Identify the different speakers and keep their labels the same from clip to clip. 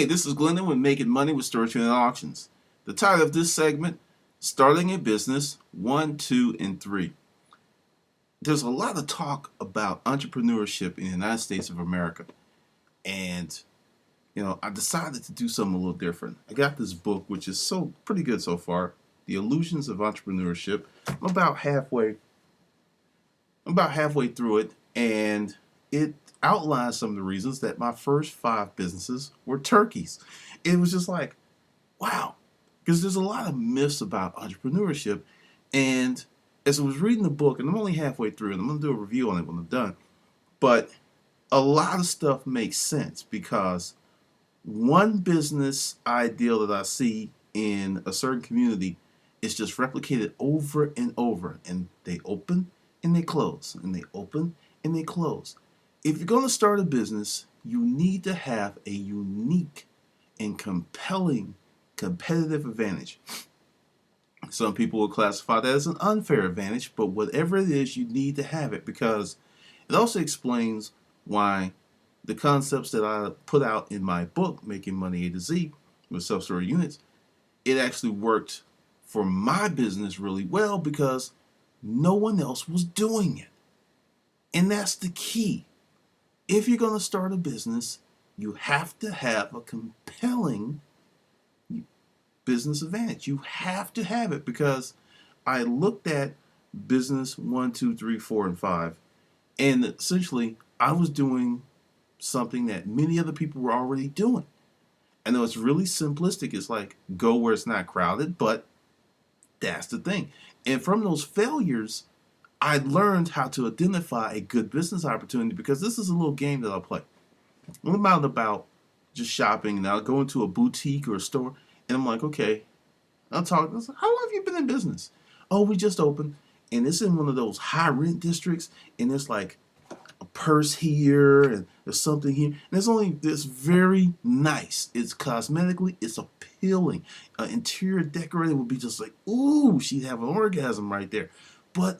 Speaker 1: Hey, this is Glendon with Making Money with Storage Unit Auctions. The title of this segment, Starting a Business 1, 2, and 3. There's a lot of talk about entrepreneurship in the United States of America. And, I decided to do something a little different. I got this book, which is pretty good so far, The Illusions of Entrepreneurship. I'm about halfway through it, and it outlines some of the reasons that my first 5 businesses were turkeys. It was just like, wow, because there's a lot of myths about entrepreneurship. And as I was reading the book, and I'm only halfway through, and I'm going to do a review on it when I'm done, but a lot of stuff makes sense because one business ideal that I see in a certain community is just replicated over and over, and they open and they close, and they open and they close. If you're going to start a business, you need to have a unique and compelling competitive advantage. Some people will classify that as an unfair advantage, but whatever it is, you need to have it because it also explains why the concepts that I put out in my book, Making Money A to Z, with self-storage units, it actually worked for my business really well because no one else was doing it. And that's the key. If you're going to start a business, you have to have a compelling business advantage. You have to have it because I looked at business 1, 2, 3, 4, and 5, and essentially I was doing something that many other people were already doing. I know it's really simplistic. It's like go where it's not crowded, but that's the thing. And from those failures, I learned how to identify a good business opportunity because this is a little game that I play. I'm out and about just shopping, and I'll go into a boutique or a store, and I'm like, okay, I'll talk. How long have you been in business? Oh, we just opened, and it's in one of those high rent districts, and there's like a purse here, and there's something here, and it's only this very nice. It's cosmetically, it's appealing. Interior decorating would be just like, ooh, she'd have an orgasm right there, but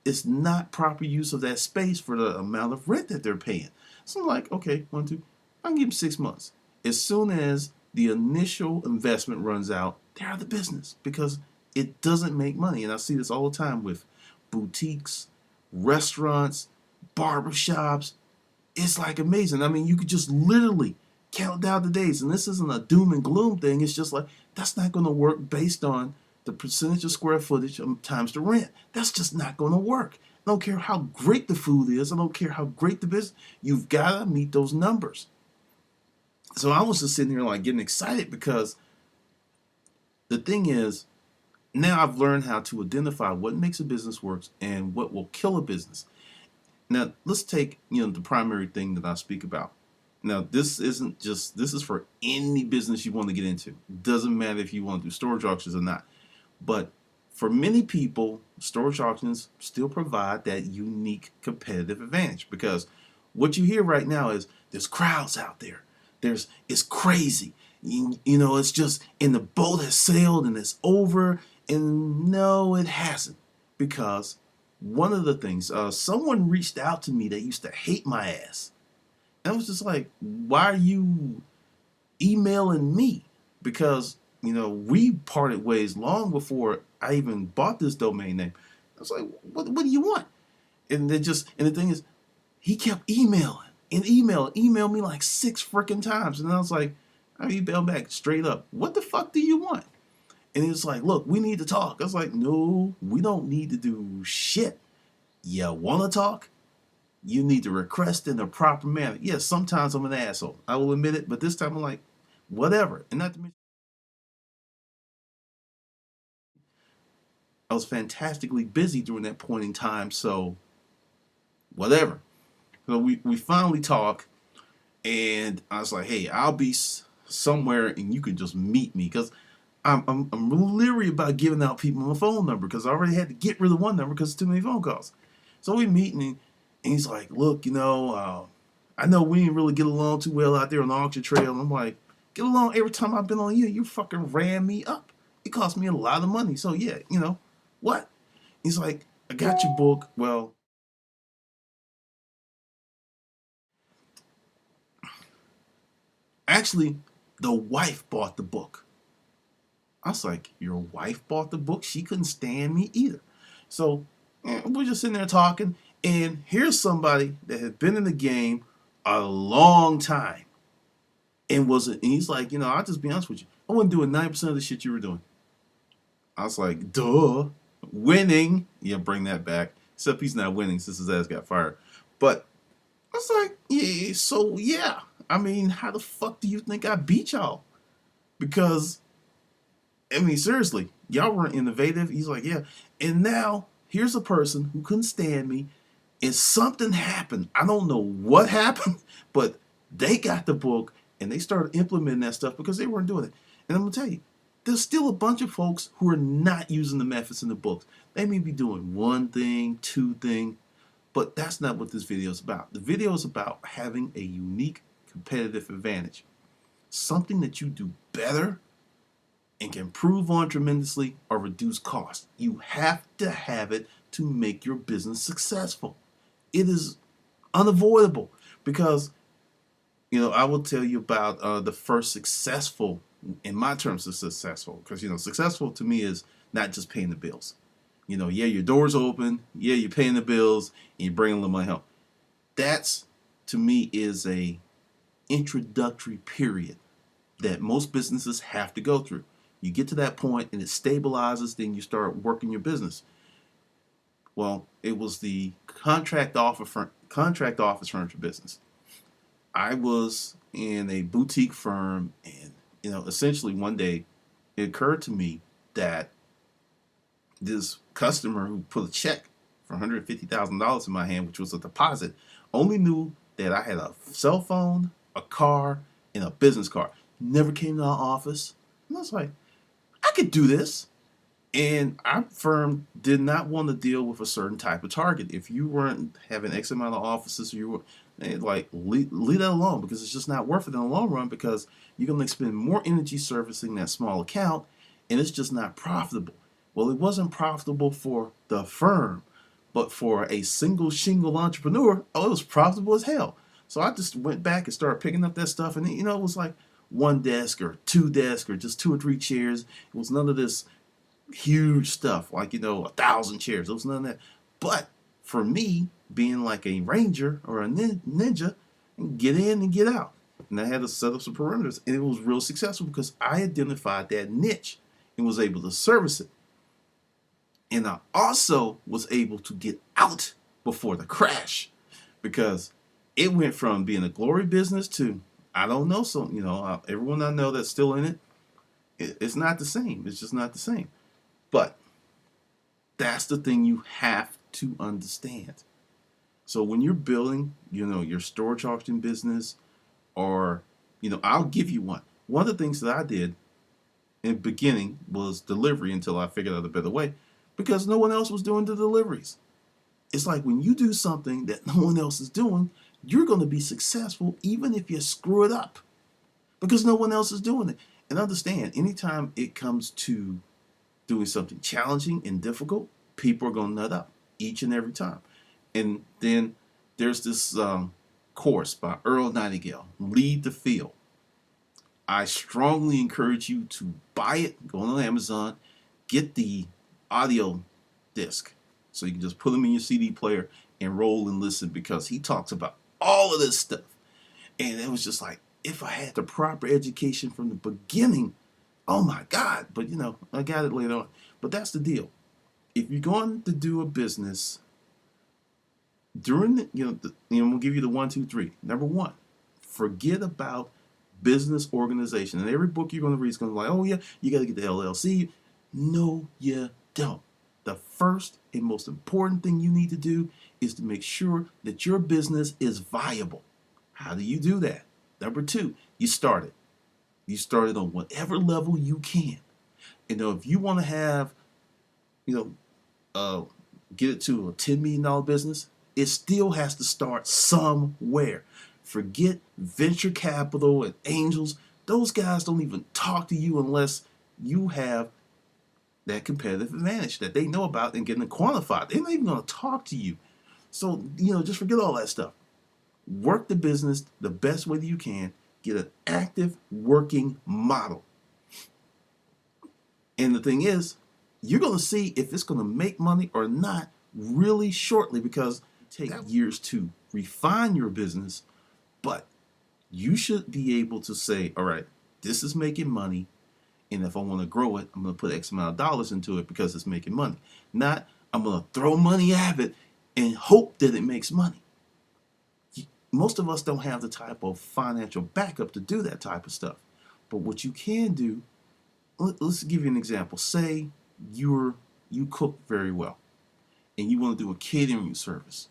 Speaker 1: it's not proper use of that space for the amount of rent that they're paying. So I'm like, okay, 1, 2, I can give them 6 months. As soon as the initial investment runs out, they're out of the business because it doesn't make money. And I see this all the time with boutiques, restaurants, barbershops. It's like amazing. I mean, you could just literally count down the days. And this isn't a doom and gloom thing. It's just like, that's not going to work based on the percentage of square footage times the rent. That's just not going to work. I don't care how great the food is. I don't care how great the business. You've got to meet those numbers. So I was just sitting here like getting excited because the thing is, now I've learned how to identify what makes a business work and what will kill a business. Now let's take the primary thing that I speak about. Now this is for any business you want to get into. Doesn't matter if you want to do storage auctions or not. But for many people, storage auctions still provide that unique competitive advantage because what you hear right now is there's crowds out there. It's crazy. It's just, and the boat has sailed and it's over. And no, it hasn't. Because one of the things, someone reached out to me that used to hate my ass. And I was just like, why are you emailing me? Because we parted ways long before I even bought this domain name. I was like, what do you want? And the thing is, he kept emailing and emailed me like 6 freaking times. And I was like, I emailed back straight up, what the fuck do you want? And he was like, look, we need to talk. I was like, no, we don't need to do shit. You want to talk? You need to request in a proper manner. Yes, sometimes I'm an asshole. I will admit it. But this time I'm like, whatever. And not to mention, I was fantastically busy during that point in time, so whatever. So we finally talk, and I was like, hey, I'll be somewhere, and you can just meet me, because I'm leery about giving out people my phone number, because I already had to get rid of one number because it's too many phone calls. So we meet, and he's like, look, I know we didn't really get along too well out there on the auction trail. And I'm like, get along every time I've been on you. You fucking ran me up. It cost me a lot of money. So yeah, what? He's like, I got your book. Well, actually, The wife bought the book. I was like, your wife bought the book? She couldn't stand me either. So we're just sitting there talking, and here's somebody that had been in the game a long time and he's like, I'll just be honest with you. I wasn't doing 90% of the shit you were doing. I was like, duh. Winning. Yeah, bring that back. Except he's not winning since his ass got fired. But I was like, yeah, so yeah. I mean, how the fuck do you think I beat y'all? Because, I mean, seriously, y'all weren't innovative. He's like, yeah. And now, here's a person who couldn't stand me, and something happened. I don't know what happened, but they got the book and they started implementing that stuff because they weren't doing it. And I'm going to tell you, there's still a bunch of folks who are not using the methods in the books. They may be doing one thing, two things, but that's not what this video is about. The video is about having a unique competitive advantage. Something that you do better and can improve on tremendously or reduce costs. You have to have it to make your business successful. It is unavoidable because, I will tell you about the first successful, in my terms of successful, because, successful to me is not just paying the bills. Yeah, your door's open. Yeah, you're paying the bills and you're bringing a little money home. That's, to me, is a introductory period that most businesses have to go through. You get to that point and it stabilizes, then you start working your business. Well, it was the contract office furniture business. I was in a boutique firm, and essentially one day it occurred to me that this customer who put a check for $150,000 in my hand, which was a deposit, only knew that I had a cell phone, a car, and a business card. Never came to our office. And I was like, I could do this. And our firm did not want to deal with a certain type of target. If you weren't having X amount of offices, or you were like, leave that alone, because it's just not worth it in the long run, because you're going to spend more energy servicing that small account and it's just not profitable. Well, it wasn't profitable for the firm, but for a single shingle entrepreneur, it was profitable as hell. So I just went back and started picking up that stuff, and it was like one desk or two desks or just two or three chairs. It was none of this huge stuff like 1,000 chairs. It was none of that. But for me, being like a ranger or a ninja, get in and get out, and I had to set up some perimeters, and it was real successful because I identified that niche and was able to service it. And I also was able to get out before the crash, because it went from being a glory business to, I don't know, so everyone I know that's still in it, it's not the same. It's just not the same. But that's the thing you have to understand. So when you're building, your storage auction business, or, I'll give you one. One of the things that I did in the beginning was delivery until I figured out a better way, because no one else was doing the deliveries. It's like when you do something that no one else is doing, you're going to be successful even if you screw it up, because no one else is doing it. And understand, anytime it comes to doing something challenging and difficult, people are going to nut up each and every time. And then there's this course by Earl Nightingale, Lead the Field. I strongly encourage you to buy it, go on Amazon, get the audio disc so you can just put them in your CD player and roll and listen, because he talks about all of this stuff. And it was just like, if I had the proper education from the beginning, oh my God. But I got it later on. But that's the deal. If you're going to do a business during the, we'll give you the 1, 2, 3. Number one, forget about business organization. And every book you're going to read is going to be like, oh yeah, you got to get the LLC. No, you don't. The first and most important thing you need to do is to make sure that your business is viable. How do you do that? Number two, you start it. You start it on whatever level you can. If you want to have, get it to a $10 million business, it still has to start somewhere. Forget venture capital and angels. Those guys don't even talk to you unless you have that competitive advantage that they know about and getting it quantified. They're not even going to talk to you. So, just forget all that stuff. Work the business the best way that you can. Get an active working model. And the thing is, you're going to see if it's going to make money or not really shortly, because it takes years to refine your business, but you should be able to say, all right, this is making money, and if I want to grow it, I'm going to put X amount of dollars into it because it's making money. Not, I'm going to throw money at it and hope that it makes money. Most of us don't have the type of financial backup to do that type of stuff. But what you can do, let's give you an example. Say you cook very well and you want to do a catering service.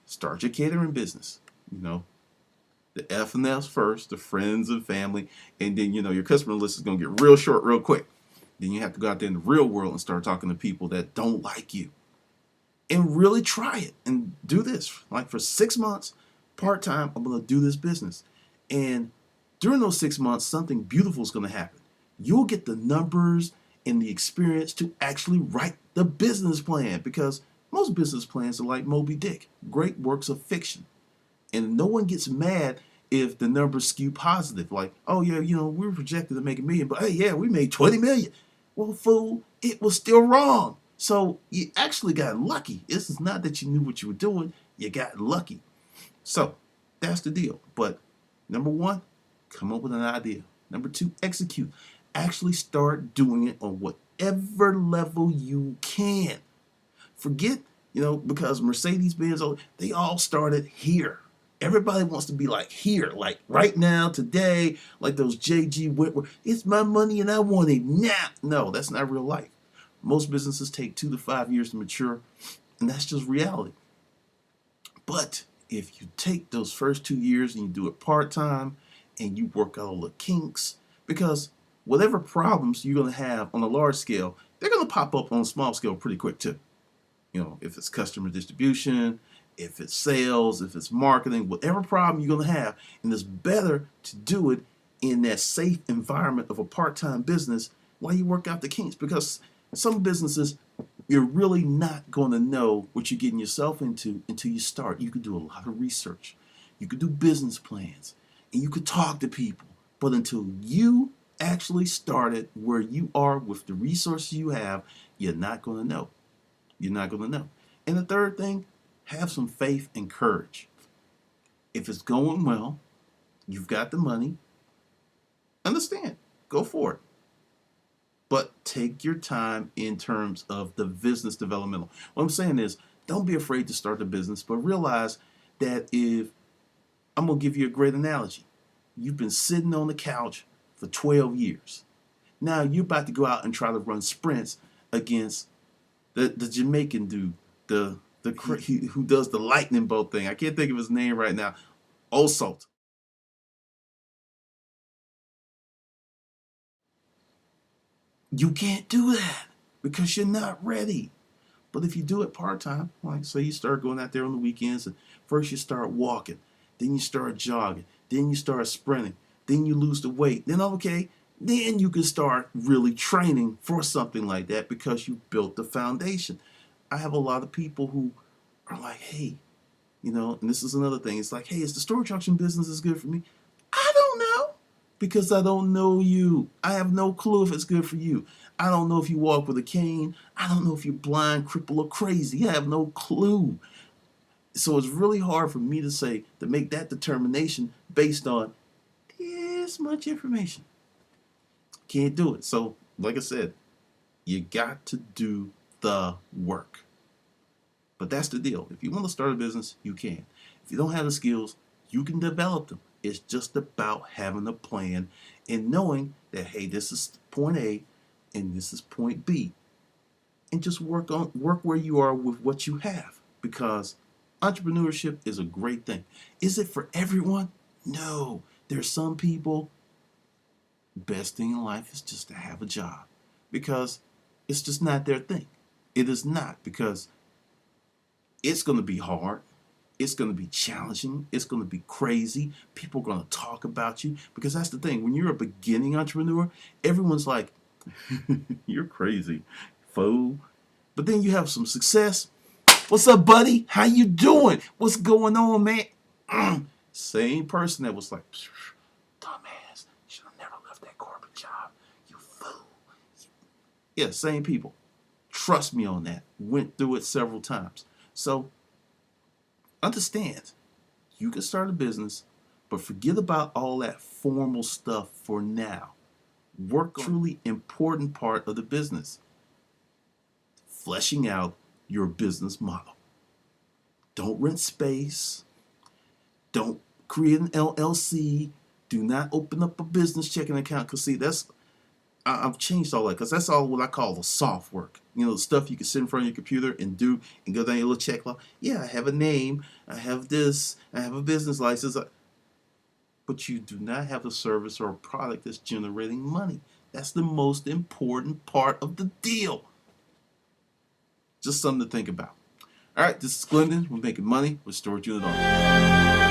Speaker 1: Start your catering business. The F and F's first, the friends and family, and then your customer list is going to get real short real quick. Then you have to go out there in the real world and start talking to people that don't like you. And really try it and do this. Like for 6 months, part-time, I'm going to do this business. And during those 6 months, something beautiful is going to happen. You'll get the numbers and the experience to actually write the business plan, because most business plans are like Moby Dick, great works of fiction. And no one gets mad if the numbers skew positive. Like, oh yeah, we were projected to make $1 million, but hey, yeah, we made 20 million. Well, fool, it was still wrong. So you actually got lucky. This is not that you knew what you were doing. You got lucky. So that's the deal. But number one, come up with an idea. Number two, execute. Actually start doing it on whatever level you can. Forget, because Mercedes-Benz, they all started here. Everybody wants to be like here, like right now, today, like those J.G. Whitworth. It's my money and I want it now. No, that's not real life. Most businesses take 2 to 5 years to mature, and that's just reality. But if you take those first 2 years and you do it part-time and you work out all the kinks, because whatever problems you're going to have on a large scale, they're going to pop up on a small scale pretty quick too. If it's customer distribution, if it's sales, if it's marketing, whatever problem you're going to have, and it's better to do it in that safe environment of a part-time business while you work out the kinks, because some businesses, you're really not going to know what you're getting yourself into until you start. You could do a lot of research. You could do business plans, and you could talk to people. But until you actually started where you are with the resources you have, you're not going to know. You're not going to know. And the third thing, have some faith and courage. If it's going well, you've got the money, understand, go for it. But take your time in terms of the business developmental. What I'm saying is, don't be afraid to start the business, but realize that if, I'm going to give you a great analogy. You've been sitting on the couch for 12 years. Now you're about to go out and try to run sprints against the Jamaican dude, who does the lightning bolt thing. I can't think of his name right now. Osalt. You can't do that because you're not ready. But if you do it part-time, like say you start going out there on the weekends, and first you start walking, then you start jogging, then you start sprinting, then you lose the weight, then then you can start really training for something like that because you built the foundation. I have a lot of people who are like, hey, and this is another thing. It's like, hey, is the storage auction business is good for me? I don't know, because I don't know you. I have no clue if it's good for you. I don't know if you walk with a cane. I don't know if you're blind, crippled, or crazy. I have no clue. So it's really hard for me to make that determination based on this much information. Can't do it. So, like I said, you got to do the work. But that's the deal. If you want to start a business, you can. If you don't have the skills, you can develop them. It's just about having a plan and knowing that, hey, this is point A and this is point B. And just work where you are with what you have, because entrepreneurship is a great thing. Is it for everyone? No. There's some people, best thing in life is just to have a job, because it's just not their thing. It is not, because it's going to be hard. It's going to be challenging. It's going to be crazy. People are going to talk about you, because that's the thing. When you're a beginning entrepreneur, everyone's like, you're crazy, fool. But then you have some success. What's up, buddy? How you doing? What's going on, man? Same person that was like, Yeah, same people. Trust me on that. Went through it several times. So understand, you can start a business, but forget about all that formal stuff for now. Work on truly important part of the business, fleshing out your business model. Don't rent space. Don't create an LLC. Do not open up a business checking account. Because, see, I've changed all that because that's all what I call the soft work. You know, the stuff you can sit in front of your computer and do and go down your little check log. Yeah, I have a name. I have this. I have a business license. But you do not have a service or a product that's generating money. That's the most important part of the deal. Just something to think about. All right, this is Glendon. We're making money with Storage Unit Owner.